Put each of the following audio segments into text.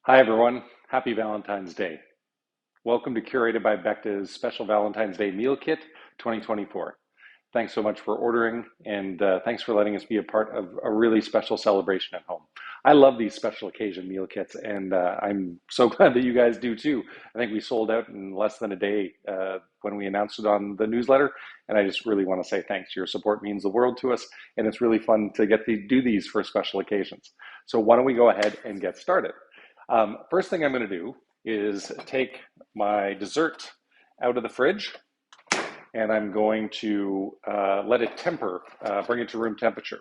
Hi, everyone. Happy Valentine's Day. Welcome to Curated by Becta's Special Valentine's Day Meal Kit 2024. Thanks so much for ordering, and thanks for letting us be a part of a really special celebration at home. I love these special occasion meal kits, and I'm so glad that you guys do too. I think we sold out in less than a day when we announced it on the newsletter, and I just really want to say thanks. Your support means the world to us, and it's really fun to get to do these for special occasions. So why don't we go ahead and get started? First thing I'm going to do is take my dessert out of the fridge, and I'm going to let it temper, bring it to room temperature.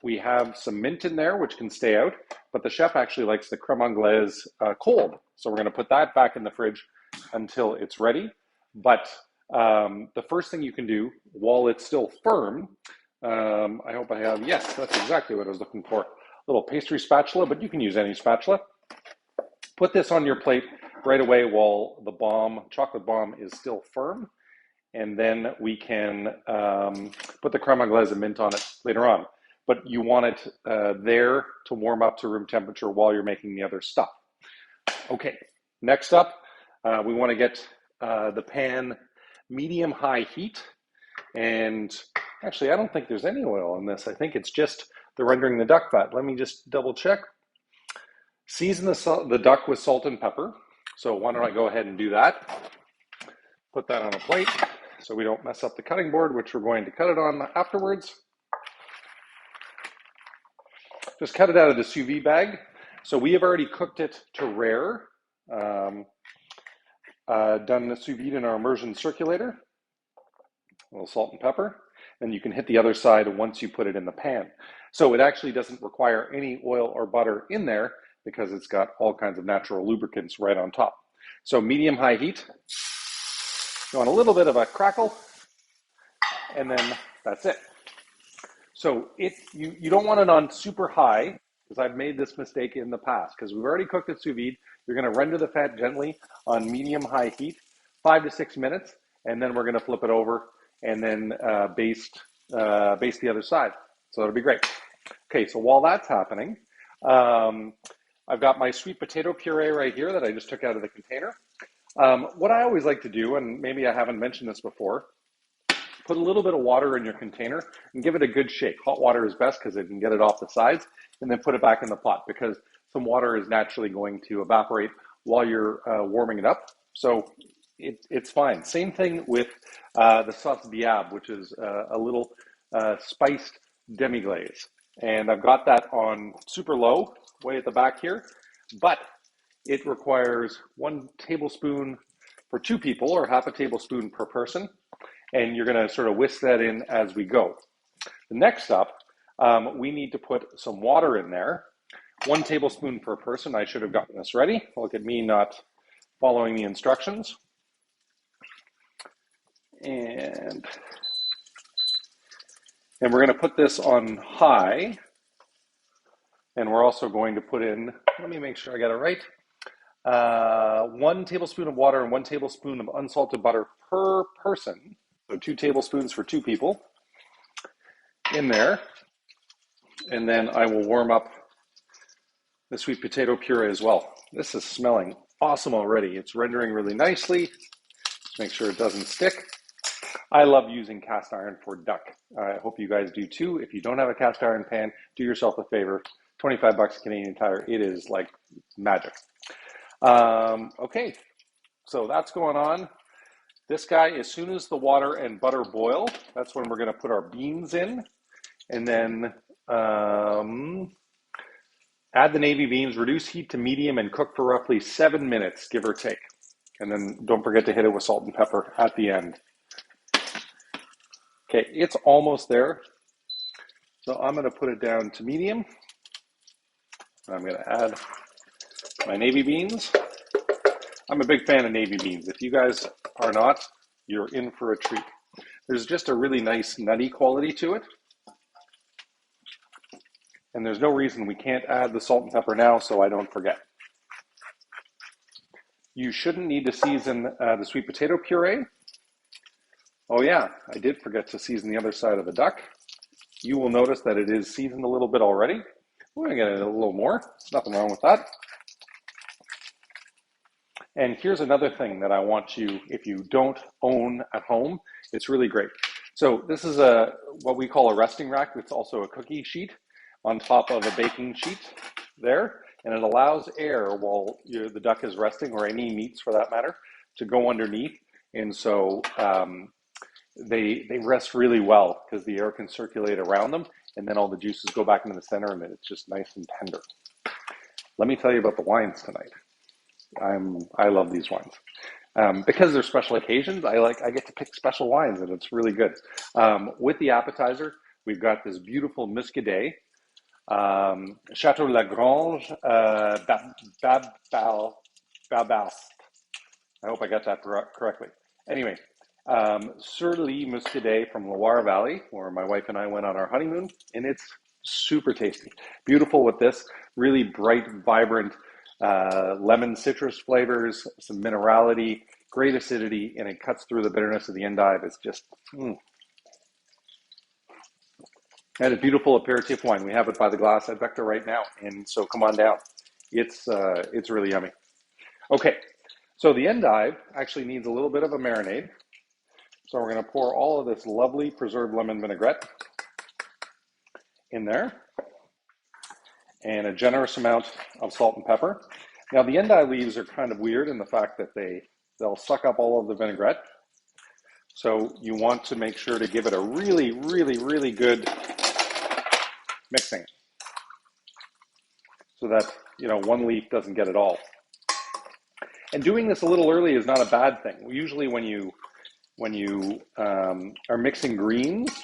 We have some mint in there, which can stay out, but the chef actually likes the creme anglaise cold. So we're going to put that back in the fridge until it's ready. But the first thing you can do while it's still firm, I hope I have, yes, that's exactly what I was looking for. A little pastry spatula, but you can use any spatula. Put this on your plate right away while the chocolate bomb is still firm. And then we can put the creme anglaise and mint on it later on. But you want it there to warm up to room temperature while you're making the other stuff. Okay, next up, we want to get the pan medium-high heat. And actually, I don't think there's any oil in this. I think it's just the rendering the duck fat. Let me just double check. Season the duck with salt and pepper. So why don't I go ahead and do that? Put that on a plate so we don't mess up the cutting board, which we're going to cut it on afterwards. Just cut it out of the sous vide bag. So we have already cooked it to rare, done the sous vide in our immersion circulator. A little salt and pepper. And you can hit the other side once you put it in the pan. So it actually doesn't require any oil or butter in there because it's got all kinds of natural lubricants right on top. So medium-high heat. You want a little bit of a crackle, and then that's it. So you don't want it on super high, because I've made this mistake in the past, because we've already cooked it sous vide. You're going to render the fat gently on medium-high heat, 5 to 6 minutes, and then we're going to flip it over and then baste the other side. So that'll be great. Okay, so while that's happening, I've got my sweet potato puree right here that I just took out of the container. What I always like to do, and maybe I haven't mentioned this before, put a little bit of water in your container and give it a good shake. Hot water is best because it can get it off the sides, and then put it back in the pot because some water is naturally going to evaporate while you're warming it up. So it's fine. Same thing with the sauce diable, which is a little spiced demi-glaze. And I've got that on super low, way at the back here, but it requires 1 tablespoon for 2 people, or half a tablespoon per person. And you're going to sort of whisk that in as we go. The next up, we need to put some water in there. 1 tablespoon per person. I should have gotten this ready. Look at me not following the instructions. And we're going to put this on high. And we're also going to put in, let me make sure I got it right, 1 tablespoon of water and 1 tablespoon of unsalted butter per person. So 2 tablespoons for 2 people in there. And then I will warm up the sweet potato puree as well. This is smelling awesome already. It's rendering really nicely. Just make sure it doesn't stick. I love using cast iron for duck. I hope you guys do too. If you don't have a cast iron pan, do yourself a favor. 25 bucks Canadian Tire. It is like magic. Okay, so that's going on. This guy, as soon as the water and butter boil, that's when we're going to put our beans in. And then add the navy beans, reduce heat to medium, and cook for roughly 7 minutes, give or take. And then don't forget to hit it with salt and pepper at the end. Okay, it's almost there. So I'm going to put it down to medium. I'm going to add my navy beans. I'm a big fan of navy beans. If you guys are not, you're in for a treat. There's just a really nice nutty quality to it. And there's no reason we can't add the salt and pepper now so I don't forget. You shouldn't need to season the sweet potato puree. Oh yeah, I did forget to season the other side of the duck. You will notice that it is seasoned a little bit already. We're going to get it a little more. Nothing wrong with that. And here's another thing that I want you, if you don't own at home, it's really great. So this is what we call a resting rack. It's also a cookie sheet on top of a baking sheet there. And it allows air while the duck is resting, or any meats for that matter, to go underneath. And so they rest really well because the air can circulate around them, and then all the juices go back into the center, and it's just nice and tender. Let me tell you about the wines tonight. I love these wines. Because they're special occasions, I get to pick special wines, and it's really good. With the appetizer, we've got this beautiful Muscadet, Chateau Lagrange, Babast. I hope I got that correctly. Anyway, Sur-Lie Muscadet from Loire Valley, where my wife and I went on our honeymoon, and it's super tasty. Beautiful with this, really bright, vibrant lemon citrus flavors, some minerality, great acidity, and it cuts through the bitterness of the endive. It's just, And a beautiful aperitif wine. We have it by the glass at Vector right now, and so come on down. It's really yummy. Okay, so the endive actually needs a little bit of a marinade. So we're going to pour all of this lovely preserved lemon vinaigrette in there, and a generous amount of salt and pepper. Now the endive leaves are kind of weird in the fact that they'll suck up all of the vinaigrette. So you want to make sure to give it a really, really, really good mixing, so that one leaf doesn't get it all. And doing this a little early is not a bad thing. Usually when you are mixing greens,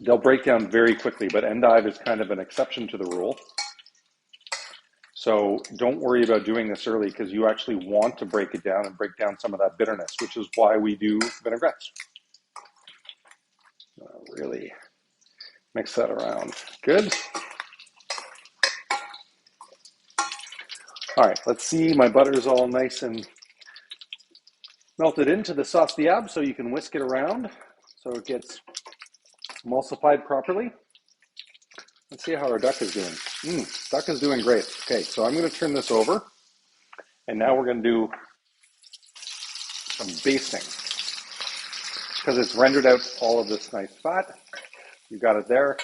they'll break down very quickly, but endive is kind of an exception to the rule. So don't worry about doing this early, because you actually want to break it down and break down some of that bitterness, which is why we do vinaigrettes. Really mix that around. Good. All right, let's see, my butter's all nice and melted into the sauce diable, so you can whisk it around so it gets emulsified properly. Let's see how our duck is doing. Duck is doing great. Okay, so I'm going to turn this over, and now we're going to do some basting, because it's rendered out all of this nice fat. You got it there,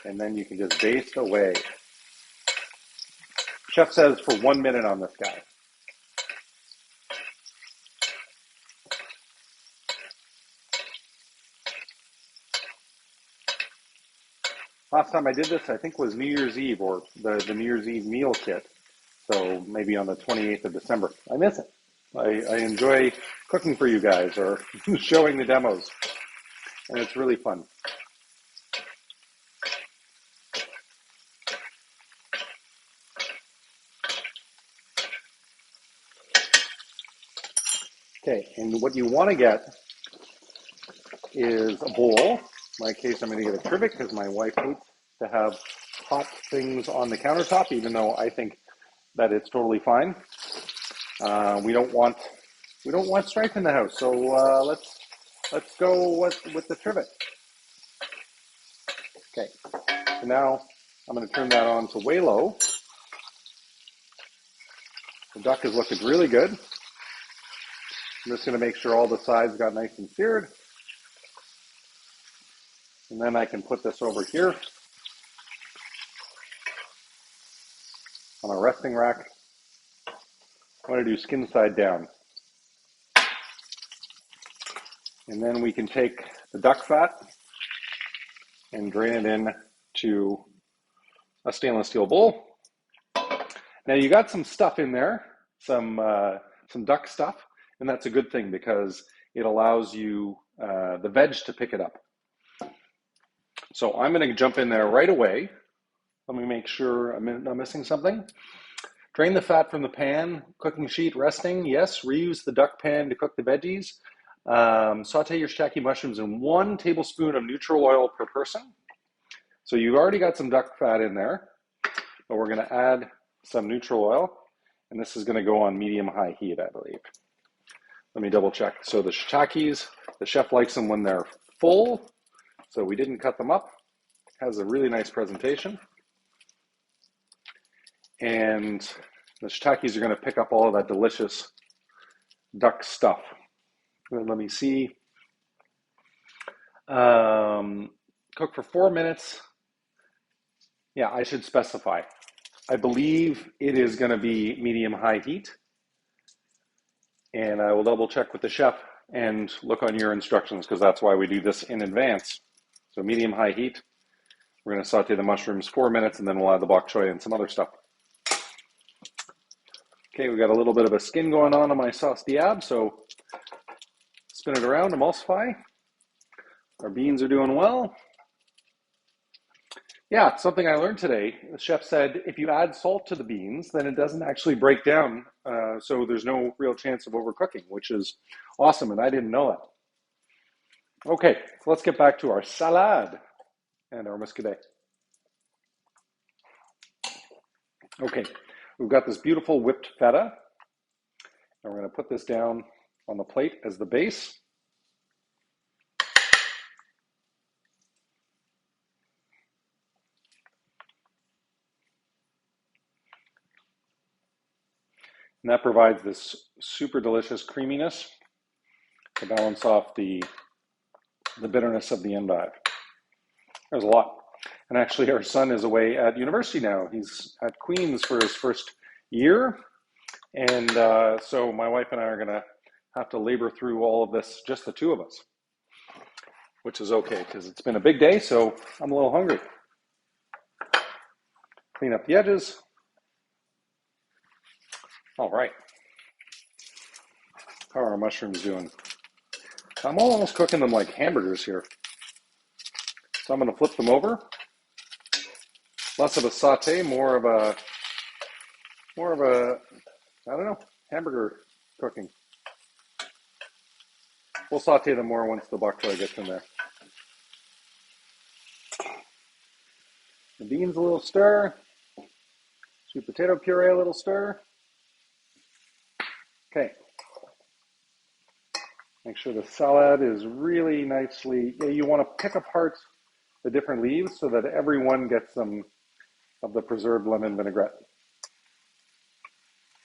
and then you can just baste away. Chef says for 1 minute on this guy. Last time I did this, I think, was New Year's Eve, or the New Year's Eve meal kit. So maybe on the 28th of December. I miss it. I enjoy cooking for you guys, or showing the demos, and it's really fun. Okay, and what you want to get is a bowl. In my case, I'm going to get a trivet, because my wife hates to have hot things on the countertop, even though I think that it's totally fine. We don't want strife in the house, so let's go with the trivet. Okay, so now I'm going to turn that on to way low. The duck is looking really good. I'm just going to make sure all the sides got nice and seared. And then I can put this over here on a resting rack. I'm going to do skin side down. And then we can take the duck fat and drain it into a stainless steel bowl. Now you got some stuff in there, some duck stuff, and that's a good thing, because it allows you the veg to pick it up. So I'm going to jump in there right away. Let me make sure I'm not missing something. Drain the fat from the pan, cooking sheet resting. Yes, reuse the duck pan to cook the veggies. Saute your shiitake mushrooms in 1 tablespoon of neutral oil per person. So you've already got some duck fat in there, but we're going to add some neutral oil, and this is going to go on medium-high heat, I believe. Let me double check. So the shiitakes, the chef likes them when they're full, so we didn't cut them up. Has a really nice presentation. And The shiitakes are going to pick up all of that delicious duck stuff. Let me see. Cook for 4 minutes. Yeah, I should specify. I believe it is going to be medium-high heat. And I will double check with the chef and look on your instructions because that's why we do this in advance. So medium-high heat. We're going to saute the mushrooms 4 minutes and then we'll add the bok choy and some other stuff. Okay, we got a little bit of a skin going on my sauce diab, so spin it around, emulsify. Our beans are doing well. Yeah, something I learned today. The chef said if you add salt to the beans, then it doesn't actually break down, so there's no real chance of overcooking, which is awesome, and I didn't know that. Okay, so let's get back to our salad and our muscadet. Okay, we've got this beautiful whipped feta, and we're going to put this down on the plate as the base. And that provides this super delicious creaminess to balance off the bitterness of the endive. There's a lot. And actually, our son is away at university now. He's at Queen's for his first year. And so my wife and I are going to have to labor through all of this, just the two of us, which is okay because it's been a big day, so I'm a little hungry. Clean up the edges. All right. How are our mushrooms doing? I'm almost cooking them like hamburgers here. So I'm going to flip them over. Less of a saute, more of a, I don't know, hamburger cooking. We'll saute them more once the bok choy gets in there. The beans a little stir. Sweet potato puree a little stir. Okay. Make sure the salad is really nicely, you want to pick apart the different leaves so that everyone gets some of the preserved lemon vinaigrette.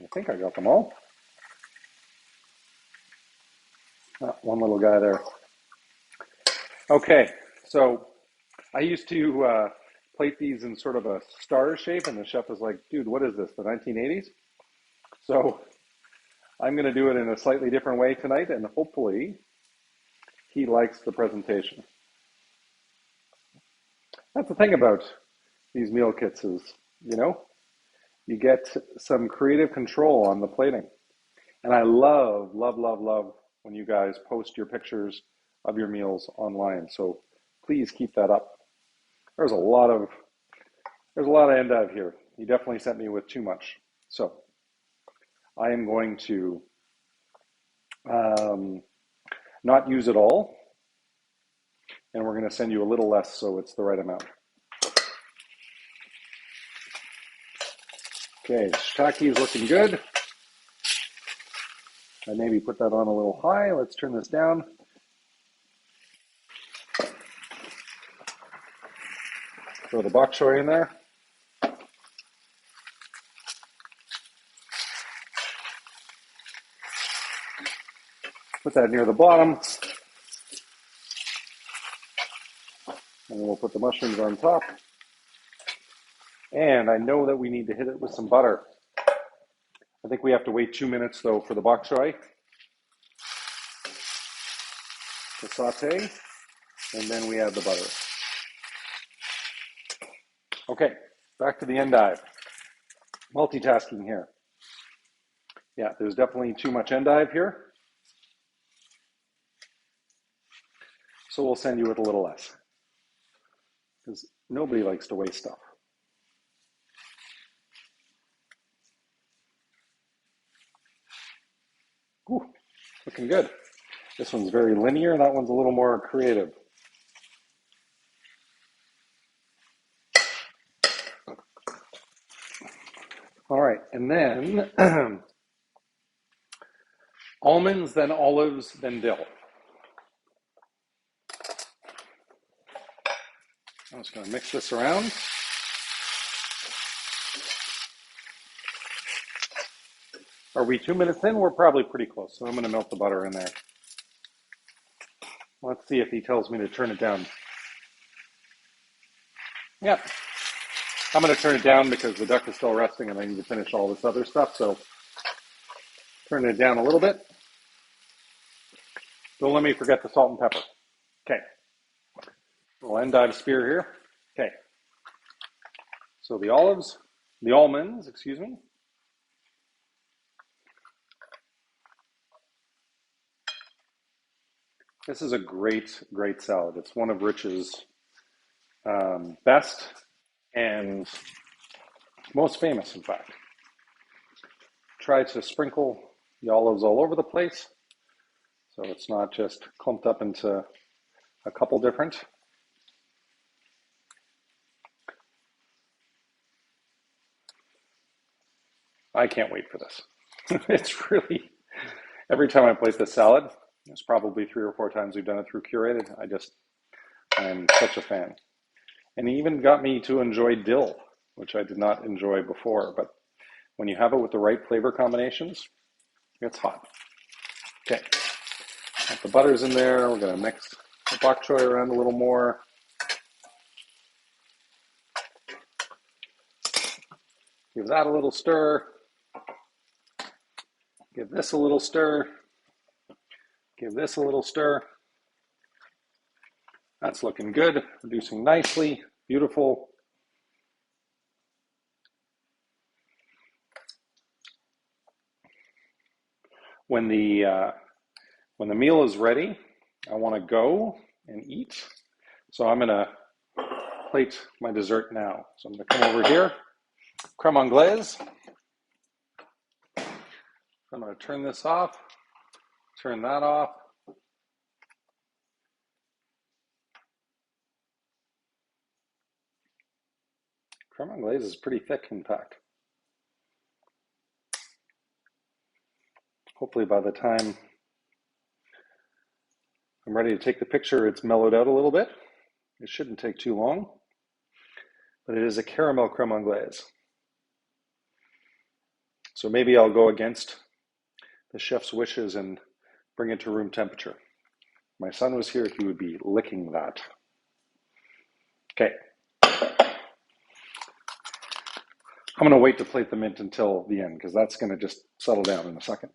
I think I got them all. One little guy there. Okay, so I used to plate these in sort of a star shape, and the chef was like, dude, what is this, the 1980s? So I'm going to do it in a slightly different way tonight, and hopefully he likes the presentation. That's the thing about these meal kits is, you get some creative control on the plating. And I love when you guys post your pictures of your meals online. So please keep that up. There's a lot of endive here. You definitely sent me with too much. So I am going to not use it all. And we're going to send you a little less so it's the right amount. Okay, shiitake is looking good. I maybe put that on a little high. Let's turn this down. Throw the bok choy in there. Put that near the bottom. And then we'll put the mushrooms on top. And I know that we need to hit it with some butter. I think we have to wait 2 minutes though for the bok choy to saute, and then we add the butter. Okay, back to the endive. Multitasking here. Yeah, there's definitely too much endive here. So we'll send you with a little less. Because nobody likes to waste stuff. Ooh, looking good. This one's very linear. That one's a little more creative. All right, and then almonds, then olives, then dill. I'm just going to mix this around. Are we 2 minutes in? We're probably pretty close. So I'm going to melt the butter in there. Let's see if he tells me to turn it down. Yep. I'm going to turn it down because the duck is still resting and I need to finish all this other stuff. So turn it down a little bit. Don't let me forget the salt and pepper. Okay. We'll endive spear here. Okay. So the almonds, excuse me. This is a great, great salad. It's one of Rich's best and most famous, in fact. Try to sprinkle the olives all over the place so it's not just clumped up into a couple different. I can't wait for this. It's really, every time I place this salad, there's probably 3 or 4 times we've done it through Curated. I'm such a fan. And he even got me to enjoy dill, which I did not enjoy before. But when you have it with the right flavor combinations, it's hot. Okay, the butter's in there. We're going to mix the bok choy around a little more. Give that a little stir. Give this a little stir. Give this a little stir. That's looking good, reducing nicely, beautiful. When the meal is ready, I want to go and eat. So I'm going to plate my dessert now. So I'm going to come over here, creme anglaise. I'm going to turn this off, turn that off. Creme anglaise is pretty thick, in fact. Hopefully by the time I'm ready to take the picture, it's mellowed out a little bit. It shouldn't take too long, but it is a caramel creme anglaise. So maybe I'll go against the chef's wishes and bring it to room temperature. If my son was here, he would be licking that. Okay. I'm going to wait to plate the mint until the end because that's going to just settle down in a second.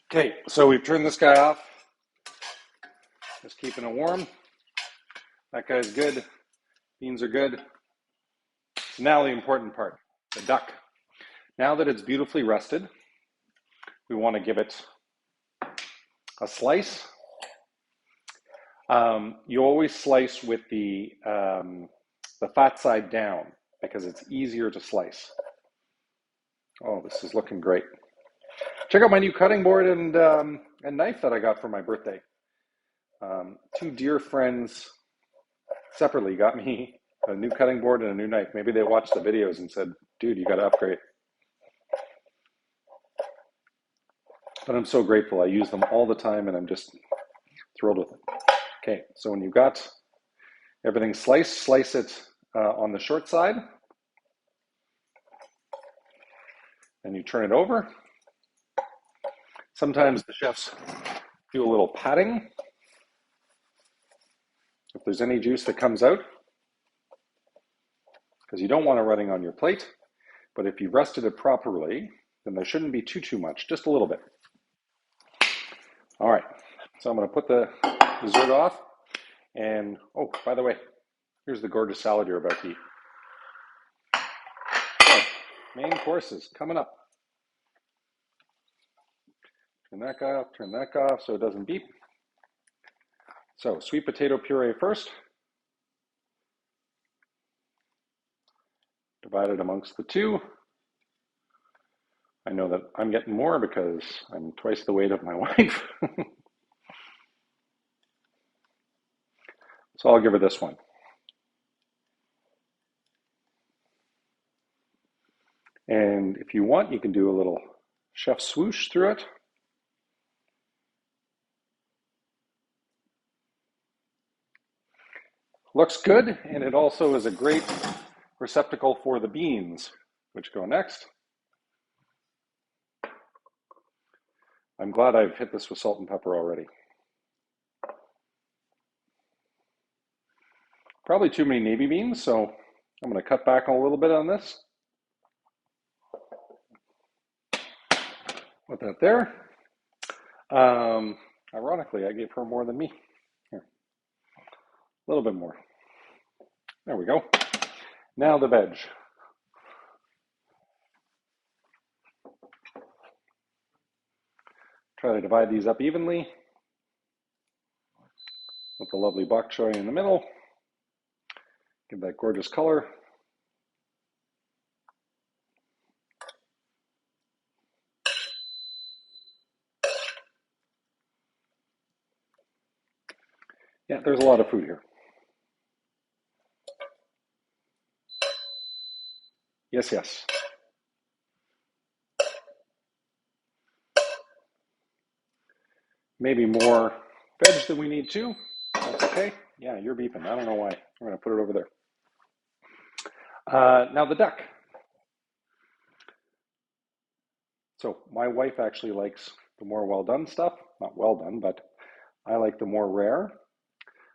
Okay, so we've turned this guy off. Just keeping it warm. That guy's good. Beans are good. Now the important part, the duck. Now that it's beautifully rested, we want to give it a slice. You always slice with the fat side down because it's easier to slice. Oh, this is looking great. Check out my new cutting board and knife that I got for my birthday. 2 dear friends separately got me a new cutting board and a new knife. Maybe they watched the videos and said, dude, you got to upgrade. But I'm so grateful. I use them all the time and I'm just thrilled with it. Okay, so when you've got everything sliced, slice it on the short side. And you turn it over. Sometimes the chefs do a little patting. If there's any juice that comes out, because you don't want it running on your plate, but if you rested it properly, then there shouldn't be too much, just a little bit. All right, so I'm going to put the dessert off. And, oh, by the way, here's the gorgeous salad you're about to eat. So, main courses coming up. Turn that guy off so it doesn't beep. So, sweet potato puree first. Divide it amongst the two. I know that I'm getting more because I'm twice the weight of my wife. So I'll give her this one. And if you want, you can do a little chef swoosh through it. Looks good, and it also is a great receptacle for the beans, which go next. I'm glad I've hit this with salt and pepper already. Probably too many navy beans, so I'm going to cut back a little bit on this. Put that there. Ironically, I gave her more than me. Here, a little bit more. There we go. Now the veg. Try to divide these up evenly with the lovely bok choy in the middle. Give that gorgeous color. Yeah, there's a lot of food here. Yes, yes. Maybe more veg than we need to. That's okay. Yeah, you're beeping. I don't know why. I'm going to put it over there. Now the duck. So my wife actually likes the more well done stuff. Not well done, but I like the more rare.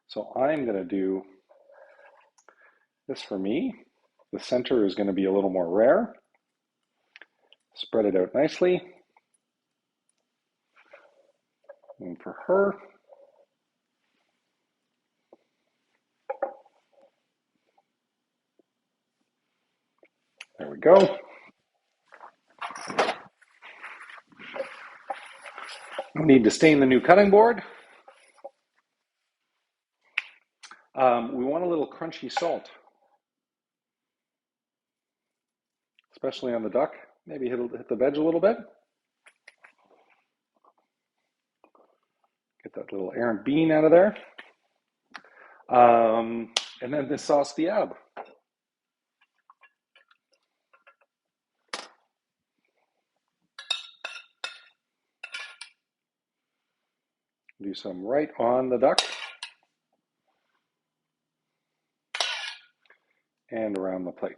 So I'm going to do this for me. The center is going to be a little more rare. Spread it out nicely. And for her, there we go. We need to stain the new cutting board. We want a little crunchy salt, especially on the duck. Maybe hit the veg a little bit. Get that little errant bean out of there. And then this sauce diab. Do some right on the duck and around the plate.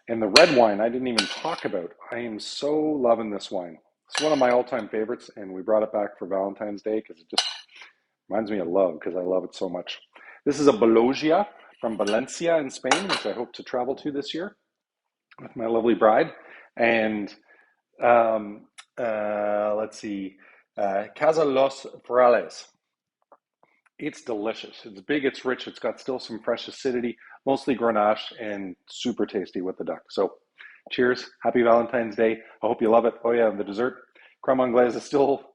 And the red wine I didn't even talk about. I am so loving this wine. It's one of my all-time favorites, and we brought it back for Valentine's Day because it just reminds me of love because I love it so much. This is a Bologna from Valencia in Spain, which I hope to travel to this year with my lovely bride. And let's see, Casa Los Frailes. It's delicious. It's big, it's rich, it's got still some fresh acidity, mostly Grenache, and super tasty with the duck. So cheers. Happy Valentine's Day. I hope you love it. Oh yeah, and the dessert, creme anglaise is still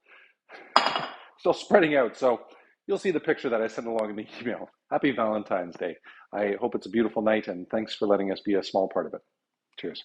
spreading out. So you'll see the picture that I sent along in the email. Happy Valentine's Day. I hope it's a beautiful night, and thanks for letting us be a small part of it. Cheers.